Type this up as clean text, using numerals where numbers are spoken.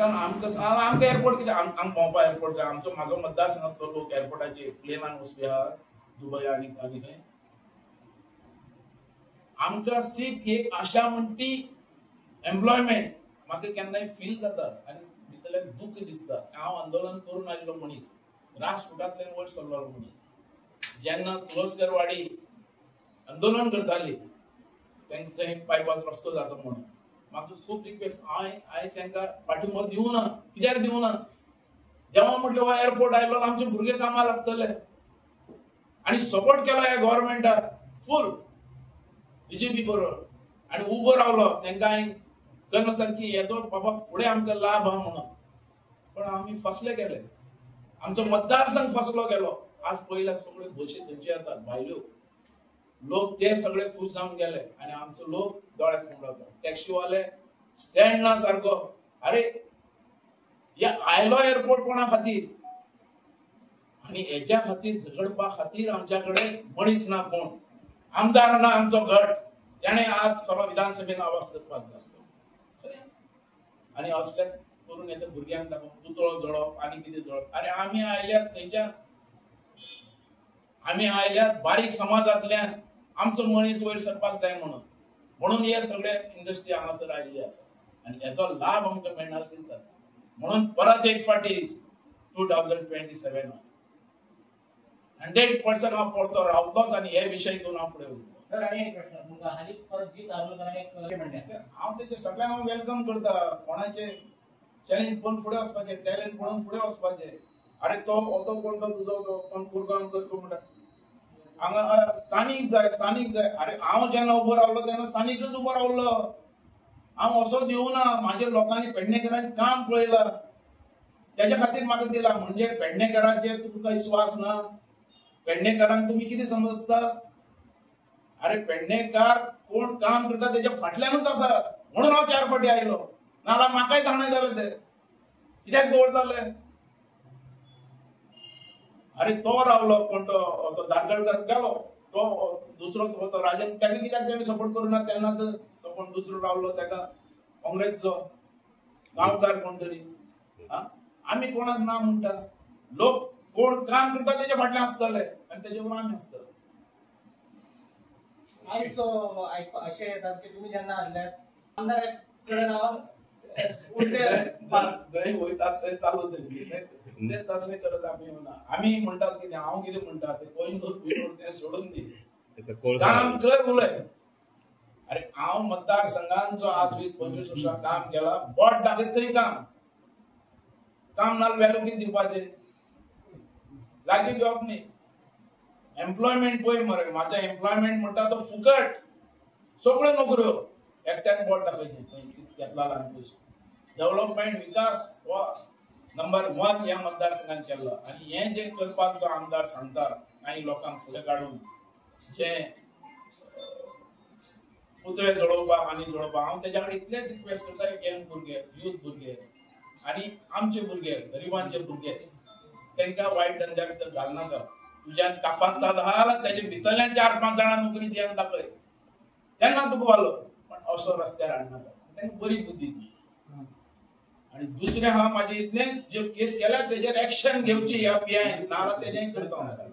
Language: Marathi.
एअरपोर्टान आमकां एअरपोर्ट कितें आमकां भोंवपा एअरपोर्ट जाय आमचो म्हाजो मतदारसंघांतलो लोक एअरपोर्टाचेर प्लेनान वचपी आहा दुबय आनी खंय आमकां सीट एक आशा म्हणटी एम्प्लॉयमेंट म्हाका केन्नाय फील जाता आनी भितरल्यान दूख दिसता हांव आंदोलन करून आयिल्लो मनीस राजकोटांतल्यान वयर सरलो मनीस जेन्ना तुळसकरवाडी आंदोलन करताली तांकां थंय बायपास रस्तो जाता म्हणून म्हाका खूब रिक्वेस्ट हांवें तांकां पाठिंबो दिवं ना कित्याक दिवं ना जेव्हा म्हटलें हो एअरपोर्ट आयलो आमचे भुरगे कामां लागतले आनी सपोर्ट केलो ह्या गव्हर्मेंटाक फूल बीजेपी बरोबर आनी उबो रावलो तांकां हांवें करनासतना की येदो बाबा फुडें आमकां लाभ आहा म्हणून पण आमी फसले गेले आमचो मतदारसंघ फसलो गेलो आज पयल्या सगळे बशी थंयचे येतात भायल्यो लोक ते सगळे खुश जावन गेले आनी आमचो लोक दोळ्याक पडलो टॅक्सीवाले स्टँड ना सारको अरे या आयलो एअरपोर्ट कोणा खातीर आनी हेच्या खातीर झगडपा खातीर आमच्या कडेन मनीस ना कोण आमदार ना आमचो गट ताणें आज खरो विधानसभेन आवाज करपाक जाय आनी असले करून येता भुरग्यांक दाखोवन पुतळो जळप आनी कितें जळप अरे आमी आयल्यात खंयच्या आमी आयल्यात बारीक समाजांतल्यान आमचो मनीस वयर सरपाक जाय म्हणून हे सगळे इंडस्ट्री हांगासर आयिल्ले आसा आनी हेचो लाभ आमकां मेळनार दिसता म्हणून परत एक फाटी 2027 100% हांव परतो रावतलोच आनी हे विशय घेवन हांव फुडें वयतलों सर आनी एक प्रश्न तुमकां हालींच परत जीत आंदोलकान एक म्हणलें हांव तेजे सगळ्यांक हांव वेलकम करता कोणाचे चॅलेंज पळोवन फुडें वचपाचें टॅलेंट पळोवन फुडें वचपाचें अरे तो कोण तो तुजो कोण कुरगांव करता म्हणटा हांगा स्थानीक जाय अरे हांव जेन्ना उबो रावलो तेन्ना स्थानीकच उबो रावलो हांव असोच येवना म्हाज्या लोकांनी पेडणेकरांनी काम पळयलां तेज्या खातीर म्हाका दिला म्हणजे पेडणेकरांचेर तुमकां विश्वास ना पेडणेकरांक तुमी कितें समजता अरे पेडणेकार कोण काम करता तेच्या फाटल्यानूच आसा म्हणून हांव 4 फावटी आयलो नाल्यार म्हाकाय ताणें जालें ते कित्याक दवरताले अरे तो रावलो पण तो दारगळकर गेलो तो दुसरो तो राजन ताका कित्याक तेणी सपोर्ट करूना तेन्नाच तो कोण दुसरो रावलो ताका काँग्रेसचो गांवकार कोण तरी आमी कोणाक ना म्हणटा लोक कोण काम करता तेच्या फाटल्यान आसतले आनी तेजे वरून आमी आसतले आयज तो अशें येता की तुमी जेन्ना आसल्यात आमदार कडेन हांव जंय वयतात थंय चालू ते तसले करत आमी येवना आमी म्हणटात कितें हांव कितें म्हणटा ते कोयंबतूर तें सोडून दी काम कर उलय अरे हांव मतदारसंघान जो आज 20-25 वर्सां काम केलां बोट दाखयत थंय काम नाल व्हॅल्यू कितें दिवपाचें लागीं जॉब न्ही एम्प्लॉयमेंट पळय मरे म्हाजो एम्प्लॉयमेंट म्हणटा तो फुकट सगळ्यो नोकऱ्यो एकट्यान बोट दाखयचें खंय घेतला आनी पयशे डेव्हलपमेंट विकास हो नंबर 1 ह्या मतदारसंघान केल्लो आनी हें जें करपाक जो आमदार सांगता कांय लोकांक फुडें काडून जें पुतळे जळोवपाक आनी जळोवपाक हांव तेज्या कडेन इतलेंच रिक्वेस्ट करता यंग भुरगे यूथ भुरगे आनी आमचे भुरगे गरिबांचे भुरगे तांकां वायट धंद्या भितर घालनाका तुज्यान कापासता जाल्यार तेजे भितरल्यान 4-5 जाणां नोकरी दियान दाखय तेन्ना तुका वालो पण असो रस्त्यार हाडनाका तांकां बरी बुद्धी दी आणि दुसरे हा माझे इतले जे केस केला त्याच्यावर ऍक्शन घेवची या पीआय नाला तेजें करता